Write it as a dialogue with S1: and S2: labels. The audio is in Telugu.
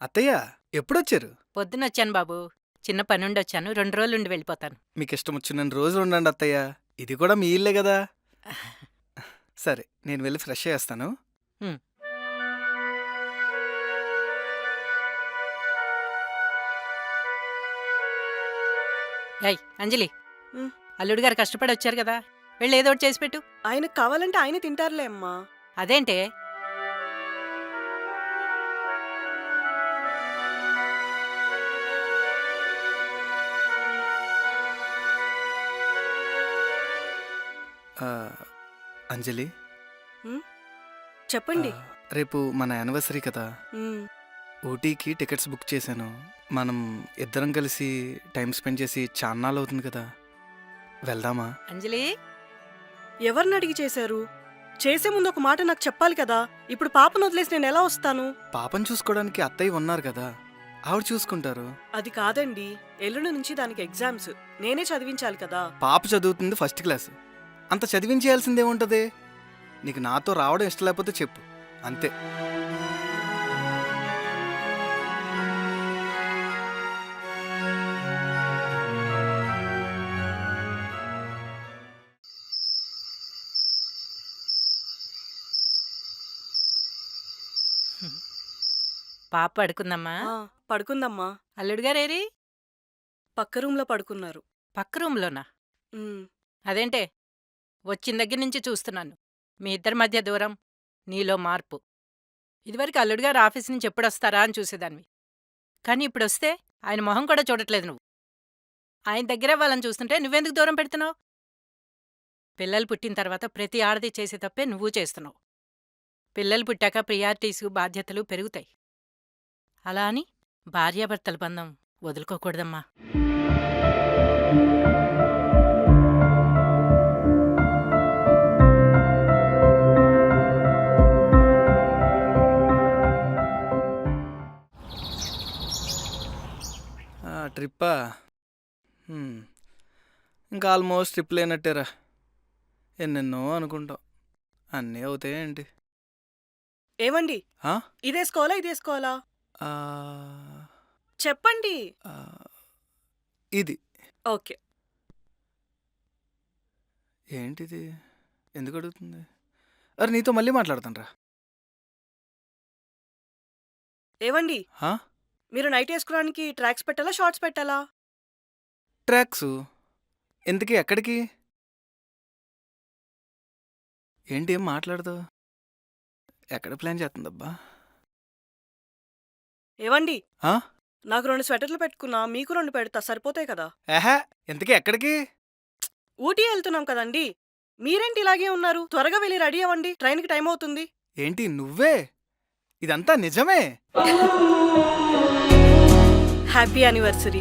S1: అత్తయ్య ఎప్పుడొచ్చారు?
S2: పొద్దునొచ్చాను బాబు. చిన్న పనుండొచ్చాను. 2 రోజులుండి వెళ్ళిపోతాను.
S1: మీకిష్టం వచ్చినన్ని రోజులు ఉండండి అత్తయ్య. ఇది కూడా మీ ఇల్లే కదా. సరే నేను వెళ్ళి ఫ్రెష్ చేస్తాను.
S2: హ్మ్. ఏయ్ అంజలి,
S3: ఉమ్.
S2: అల్లుడు గారు కష్టపడి వచ్చారు కదా, వెళ్ళి ఏదో ఒకటి చేసి పెట్టు.
S3: ఆయనకు కావాలంటే ఆయన తింటారులే అమ్మా.
S2: అదేంటే?
S1: ఆ, అంజలి,
S3: చెప్పండి.
S1: రేపు మన యానివర్సరీ కదా.
S3: ఉమ్.
S1: ఊటీకి టికెట్స్ బుక్ చేశాను. మనం ఇద్దరం కలిసి టైం స్పెండ్ చేసి చాన్నాళ్ళు అవుతుంది కదా. వెళ్దామా?
S2: అంజలి,
S3: ఎవరిని అడిగి చేశారు? చేసే ముందు ఒక మాట నాకు చెప్పాలి కదా. ఇప్పుడు పాపను వదిలేసి నేను ఎలా వస్తాను?
S1: పాపను చూసుకోవడానికి అత్తయ్య ఉన్నారు కదా, ఆవిడ చూసుకుంటారు.
S3: అది కాదండి, ఎల్లుండి నుంచి దానికి ఎగ్జామ్స్. నేనే చదివించాలి కదా.
S1: పాప చదువుతుంది ఫస్ట్ క్లాస్. అంత చదివించేయాల్సిందేముంటది? నీకు నాతో రావడం ఇష్టం లేకపోతే చెప్పు, అంతే.
S2: పాప పడుకుందమ్మా.
S3: ఆ, పడుకుందమ్మా.
S2: అల్లుడు గారేరి?
S3: పక్క రూమ్లో పడుకున్నారు.
S2: పక్క రూమ్లోనా?
S3: ఉమ్.
S2: అదేంటే? వచ్చిన దగ్గర నుంచి చూస్తున్నాను, మీ ఇద్దరి మధ్య దూరం, నీలో మార్పు. ఇదివరకు అల్లుడు గారు ఆఫీస్ నుంచి ఎప్పుడొస్తారా అని చూసేదానివి. కానీ ఇప్పుడొస్తే ఆయన మొహం కూడా చూడట్లేదు నువ్వు. ఆయన దగ్గరే వాళ్ళని చూస్తుంటే నువ్వెందుకు దూరం పెడుతున్నావు? పిల్లలు పుట్టిన తర్వాత ప్రతి ఆడది చేసే తప్పే నువ్వు చేస్తున్నావు. పిల్లలు పుట్టాక ప్రియారిటీసు, బాధ్యతలు పెరుగుతాయి. అలా అని భార్యాభర్తల బంధం వదులుకోకూడదమ్మా.
S1: ట్రిప్పా? ఇంకా ఆల్మోస్ట్ ట్రిప్ లేనట్టేరా. ఎన్నెన్నో అనుకుంటాం, అన్నీ అవుతాయేంటి?
S3: ఏమండి,
S1: ఆ?
S3: ఇదేసుకోవాలా ఇదేసుకోవాలా?
S1: ఆ,
S3: చెప్పండి.
S1: ఆ, ఇది
S3: ఓకే.
S1: ఏంటిది? ఎందుకు అడుగుతుంది? అరే నీతో మళ్ళీ మాట్లాడతాను రా.
S3: ఏవండి,
S1: ఆ?
S3: మీరు నైట్ వేసుకోవడానికి ట్రాక్స్ పెట్టాలా, షార్ట్స్ పెట్టాలా?
S1: ట్రాక్స్. ఎందుకు? ఎక్కడికి? ఏంటి ఏం మాట్లాడదు? ఎక్కడ ప్లాన్ చేస్తుందబ్బా?
S3: ఏవండి,
S1: ఆ?
S3: నాకు 2 స్వెటర్లు పెట్టుకున్నా, మీకు 2 పెడతా, సరిపోతాయి కదా.
S1: ఏహే, ఇంతకీ ఎక్కడికి?
S3: ఊటీ వెళ్తున్నాం కదండి. మీరేంటి ఇలాగే ఉన్నారు? త్వరగా వెళ్ళి రెడీ అవ్వండి, ట్రైన్కి టైం అవుతుంది.
S1: ఏంటి నువ్వే? ఇదంతా నిజమే?
S3: Happy anniversary.